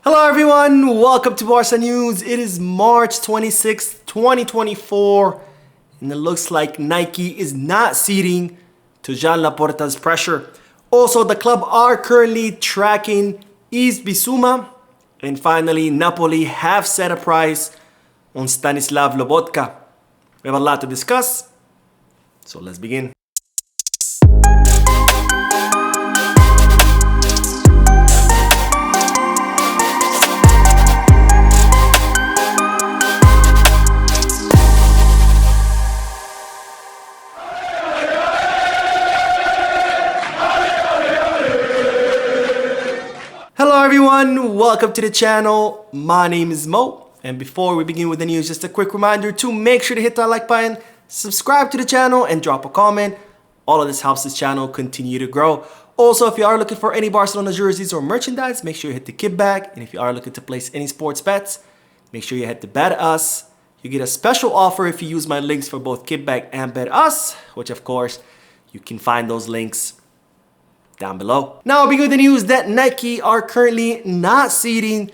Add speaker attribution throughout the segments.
Speaker 1: Hello everyone, welcome to Barca News. It is March 26th, 2024, and it looks like Nike is not ceding to Joan Laporta's pressure. Also, the club are currently tracking Yves Bissouma, and finally, Napoli have set a price on Stanislav Lobotka. We have a lot to discuss, so let's begin. Hello everyone, welcome to the channel. My name is Mo, and before we begin with the news, just a quick reminder to make sure to hit that like button, subscribe to the channel, and drop a comment. All of this helps this channel continue to grow. Also, if you are looking for any Barcelona jerseys or merchandise, make sure you hit the kickback. And if you are looking to place any sports bets, make sure you hit the Bet Us. You get a special offer if you use my links for both kickback and Bet Us, which of course, you can find those links down below. Now, begin with the news that Nike are currently not ceding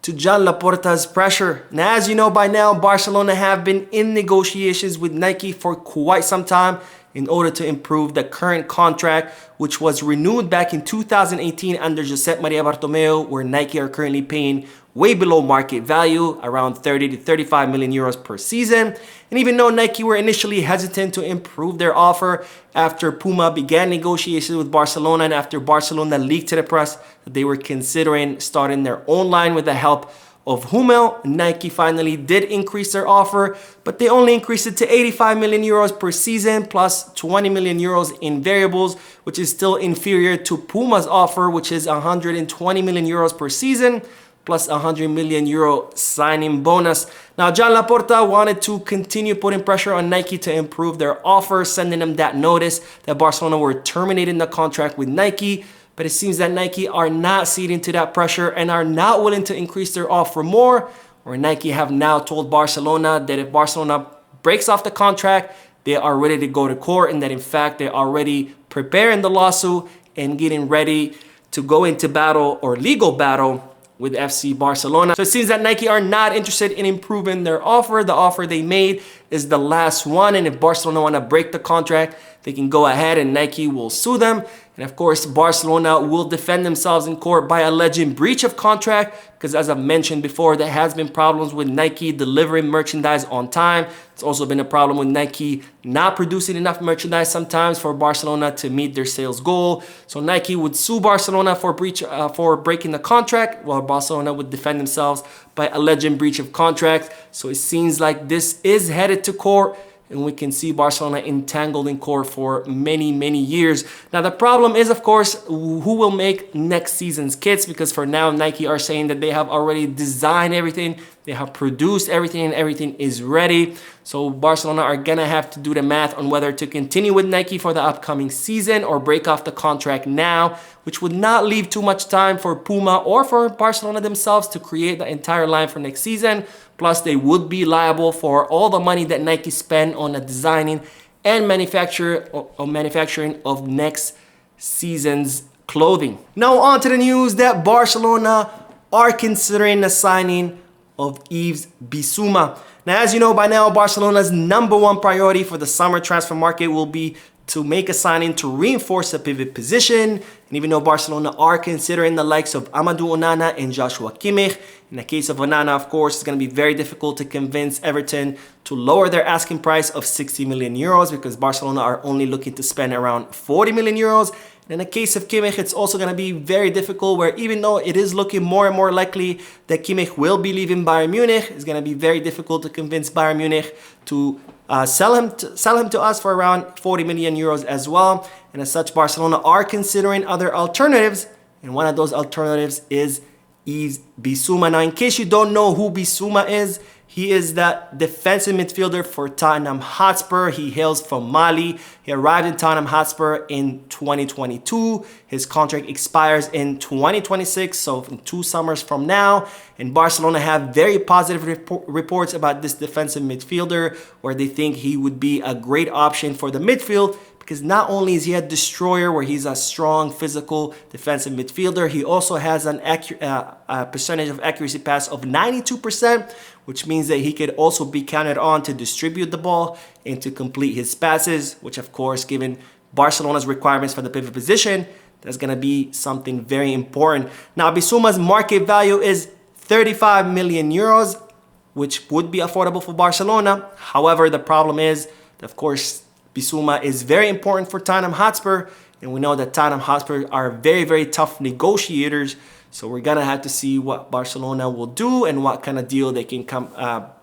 Speaker 1: to Joan Laporta's pressure. Now, as you know by now, Barcelona have been in negotiations with Nike for quite some time in order to improve the current contract, which was renewed back in 2018 under Josep Maria Bartomeu, where Nike are currently paying way below market value, around 30 to 35 million euros per season. And even though Nike were initially hesitant to improve their offer after Puma began negotiations with Barcelona and after Barcelona leaked to the press that they were considering starting their own line with the help of Hummel, Nike finally did increase their offer, but they only increased it to 85 million euros per season plus 20 million euros in variables, which is still inferior to Puma's offer, which is 120 million euros per season plus 100 million euro signing bonus. Now, Joan Laporta wanted to continue putting pressure on Nike to improve their offer, sending them that notice that Barcelona were terminating the contract with Nike. But it seems that Nike are not ceding to that pressure and are not willing to increase their offer more, or Nike have now told Barcelona that if Barcelona breaks off the contract, they are ready to go to court, and that in fact they're already preparing the lawsuit and getting ready to go into battle or legal battle with FC Barcelona. So it seems that Nike are not interested in improving their offer. The offer they made is the last one, and if Barcelona want to break the contract, they can go ahead and Nike will sue them. And of course, Barcelona will defend themselves in court by alleging breach of contract, because as I've mentioned before, there has been problems with Nike delivering merchandise on time. It's also been a problem with Nike not producing enough merchandise sometimes for Barcelona to meet their sales goal. So Nike would sue Barcelona for breaking the contract, while Barcelona would defend themselves by alleging breach of contract. So it seems like this is headed to court, and we can see Barcelona entangled in court for many, many years. Now, the problem is, of course, who will make next season's kits, because for now, Nike are saying that they have already designed everything, they have produced everything, and everything is ready. So Barcelona are gonna have to do the math on whether to continue with Nike for the upcoming season or break off the contract now, which would not leave too much time for Puma or for Barcelona themselves to create the entire line for next season. Plus, they would be liable for all the money that Nike spent on the designing and manufacturing of next season's clothing. Now on to the news that Barcelona are considering the signing of Yves Bissouma. Now, as you know by now, Barcelona's #1 priority for the summer transfer market will be to make a signing to reinforce the pivot position. And even though Barcelona are considering the likes of Amadou Onana and Joshua Kimmich, in the case of Onana, of course, it's going to be very difficult to convince Everton to lower their asking price of 60 million euros, because Barcelona are only looking to spend around 40 million euros. In the case of Kimmich, it's also going to be very difficult, where even though it is looking more and more likely that Kimmich will be leaving Bayern Munich, it's going to be very difficult to convince Bayern Munich to sell him to us for around 40 million euros as well. And as such, Barcelona are considering other alternatives, and one of those alternatives is Yves Bissouma. Now, in case you don't know who Bissouma is, he is that defensive midfielder for Tottenham Hotspur. He hails from Mali. He arrived in Tottenham Hotspur in 2022. His contract expires in 2026, so in 2 summers from now. And Barcelona have very positive reports about this defensive midfielder, where they think he would be a great option for the midfield, because not only is he a destroyer where he's a strong physical defensive midfielder, he also has a percentage of accuracy pass of 92%, which means that he could also be counted on to distribute the ball and to complete his passes, which of course, given Barcelona's requirements for the pivot position, that's going to be something very important. Now, Bissouma's market value is 35 million euros, which would be affordable for Barcelona. However, the problem is, of course, Bissouma is very important for Tottenham Hotspur, and we know that Tottenham Hotspur are very, very tough negotiators. So we're gonna have to see what Barcelona will do and what kind of deal they can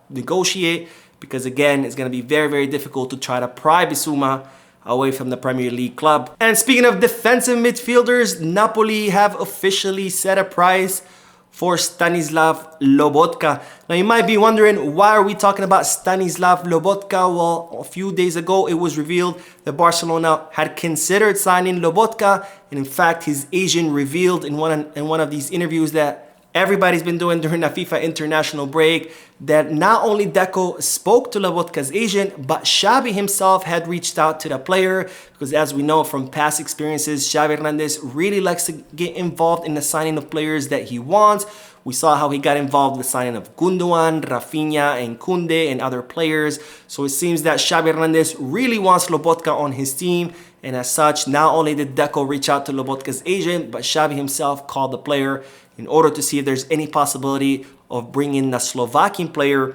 Speaker 1: negotiate, because again, it's gonna be very, very difficult to try to pry Bissouma away from the Premier League club. And speaking of defensive midfielders, Napoli have officially set a price for Stanislav Lobotka. Now you might be wondering, why are we talking about Stanislav Lobotka? Well, a few days ago it was revealed that Barcelona had considered signing Lobotka, and in fact his agent revealed in one of these interviews that everybody's been doing during the FIFA international break, that not only Deco spoke to Lobotka's agent, but Xavi himself had reached out to the player, because as we know from past experiences, Xavi Hernandez really likes to get involved in the signing of players that he wants. We saw how he got involved with the signing of Gundogan, Rafinha, and Koundé, and other players. So it seems that Xavi Hernandez really wants Lobotka on his team, and as such, not only did Deco reach out to Lobotka's agent, but Xavi himself called the player in order to see if there's any possibility of bringing the Slovakian player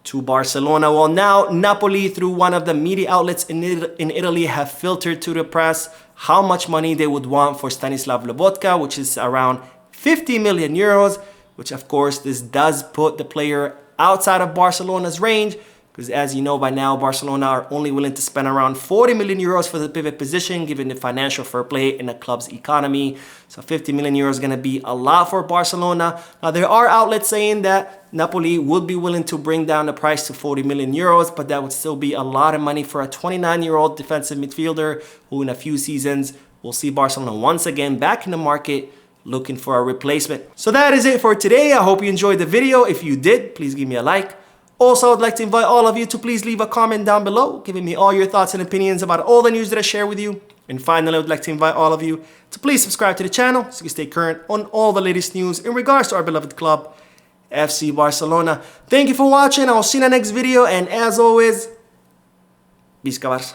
Speaker 1: to Barcelona. Well, now Napoli, through one of the media outlets in Italy, have filtered to the press how much money they would want for Stanislav Lobotka, which is around 50 million euros, which of course this does put the player outside of Barcelona's range, because as you know by now, Barcelona are only willing to spend around 40 million euros for the pivot position, given the financial fair play in the club's economy. So 50 million euros is going to be a lot for Barcelona. Now, there are outlets saying that Napoli would be willing to bring down the price to 40 million euros, but that would still be a lot of money for a 29-year-old defensive midfielder who in a few seasons will see Barcelona once again back in the market looking for a replacement. So that is it for today. I hope you enjoyed the video. If you did, please give me a like. Also, I'd like to invite all of you to please leave a comment down below, giving me all your thoughts and opinions about all the news that I share with you. And finally, I would like to invite all of you to please subscribe to the channel so you can stay current on all the latest news in regards to our beloved club, FC Barcelona. Thank you for watching. I will see you in the next video. And as always, Visca Barça.